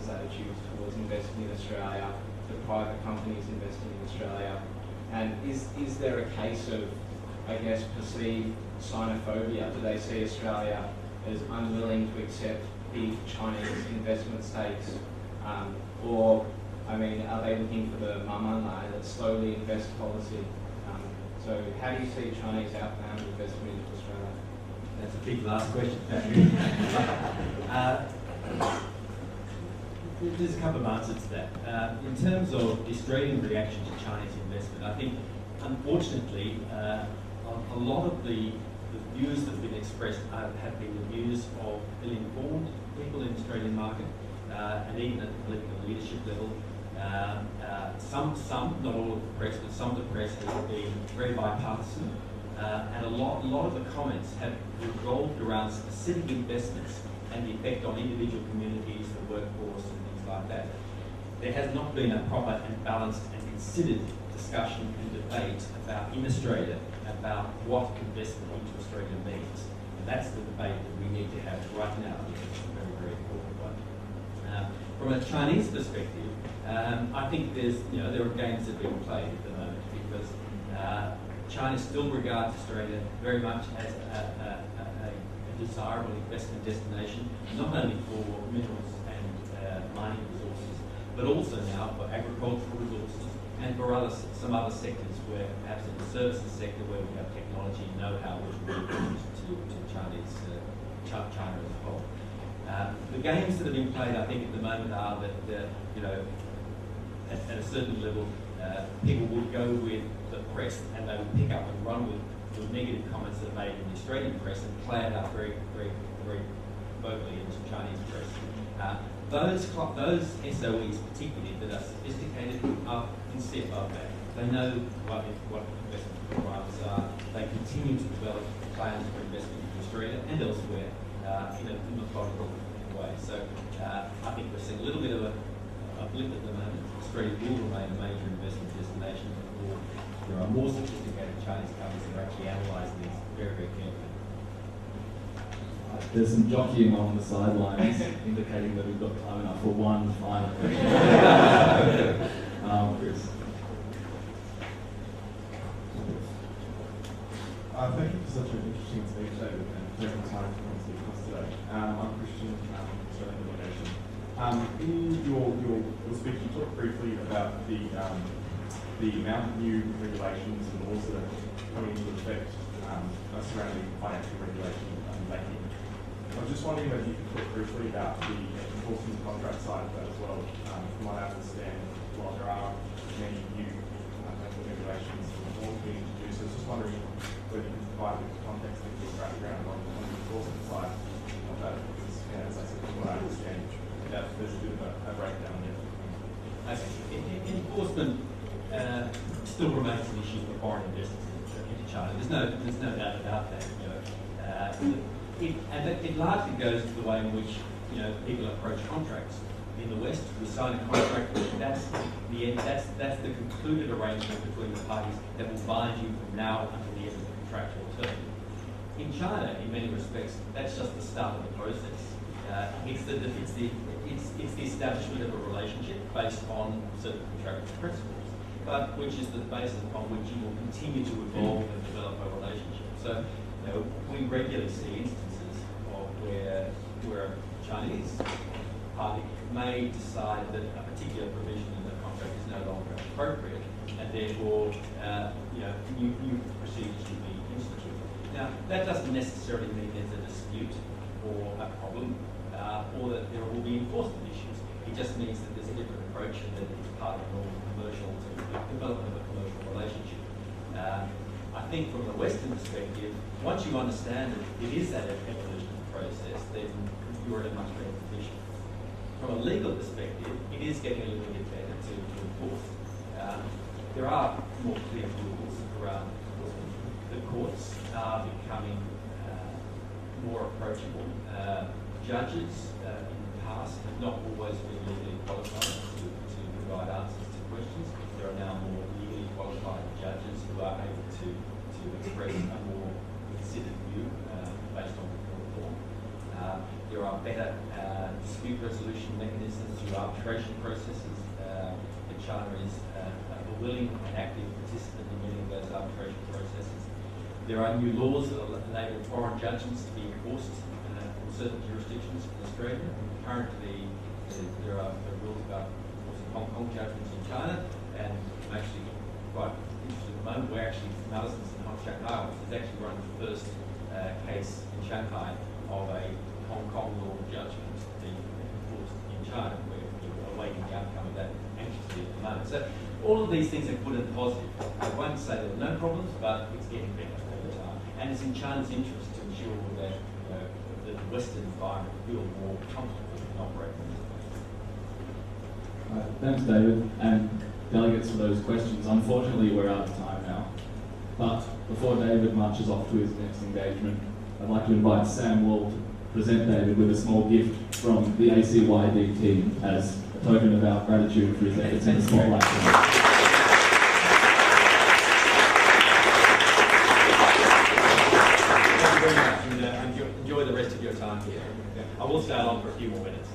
investors' attitudes towards investing in Australia, the private companies investing in Australia, and is there a case of, I guess, perceived xenophobia? Do they see Australia as unwilling to accept big Chinese investment stakes, or I mean, are they looking for the mamanlai, that slowly invest policy? So how do you see Chinese outbound investment into Australia? That's a big last question, Patrick. There's a couple of answers to that. In terms of the Australian reaction to Chinese investment, I think, unfortunately, a lot of the views that have been expressed have been the views of ill-informed people in the Australian market, and even at the political leadership level. Some, not all of the press, but some of the press has been very bipartisan, and a lot of the comments have revolved around specific investments and the effect on individual communities, the workforce, and things like that. There has not been a proper and balanced and considered discussion and debate in Australia about what investment into Australia means. And that's the debate that we need to have right now, because it's a very, very important one. From a Chinese perspective, I think there are games that are being played at the moment, because China still regards Australia very much as a desirable investment destination, not only for minerals and mining resources, but also now for agricultural resources and for some other sectors where perhaps in the services sector where we have technology and know-how which will be important to China as a whole. The games that are being played, I think, at the moment are that at a certain level, people would go with the press and they would pick up and run with negative comments that are made in the Australian press and play it out very, very, very vocally in the Chinese press. Those SOEs, particularly that are sophisticated, can see above that. They know what investment requirements are. They continue to develop plans for investment in Australia and elsewhere in a methodical way. So I think we're seeing a little bit of a blip at the moment. Australia will remain a major investment destination. There are more sophisticated Chinese companies that are actually analysing these very, very carefully. There's some jockeying on the sidelines indicating that we've got time enough for one final question. Chris. Thank you for such an interesting speech, David, and for taking time to come speak to us today. I'm Christian from Australian Delegation. In your speech, you talked briefly about the amount of new regulations and laws that are coming into effect surrounding financial regulation and banking. I was just wondering whether you could talk briefly about the enforcement contract side of that as well. From what I understand, while there are many new regulations and laws being introduced, I was just wondering whether you could provide a bit of context and give background on the enforcement side of that, because as I said, from what I understand, that there's a bit of a breakdown there. Enforcement still remains an issue for foreign investors into China. There's no doubt about that. It largely goes to the way in which people approach contracts. In the West, we sign a contract. That's the concluded arrangement between the parties that will bind you from now until the end of the contractual term. In China, in many respects, that's just the start of the process. It's the establishment of a relationship based on certain contractual principles, but which is the basis upon which you will continue to evolve and develop a relationship. So, we regularly see instances of where a Chinese party may decide that a particular provision in the contract is no longer appropriate, and therefore, new procedures should be instituted. Now, that doesn't necessarily mean there's a dispute or a problem, or that there will be enforcement issues. It just means that there's a different approach and that it's part of a normal commercial development of a commercial relationship. I think from the Western perspective, once you understand that it is that evolutionary process, then you're in a much better position. From a legal perspective, it is getting a little bit better to enforce. There are more clear rules around enforcement. The courts are becoming more approachable. Judges in the past have not always been legally qualified to provide answers to questions. There are now more legally qualified judges who are able to express a more considered view based on reform. There are better dispute resolution resolution mechanisms through arbitration processes. China is a willing and active participant in many of those arbitration processes. There are new laws that enable foreign judgments to be enforced in certain jurisdictions in Australia. Currently, there are rules about enforcing Hong Kong judgments in China, and I'm actually quite interested at the moment. We're actually, Madison's in Shanghai office is actually running the first case in Shanghai of a Hong Kong law judgment being enforced in China. We're awaiting the outcome of that anxiously at the moment. So all of these things are good and positive. I won't say there are no problems, but it's getting better all the time. And it's in China's interest to ensure that the Western environment feel more comfortable in operating in this place. Thanks, David, and delegates for those questions. Unfortunately, we're out of time now. But before David marches off to his next engagement, I'd like to invite Sam Wall to present David with a small gift from the ACYD team as a token of our gratitude for his efforts in the spotlight. Thank you very much, and enjoy the rest of your time here. I will stay on for a few more minutes.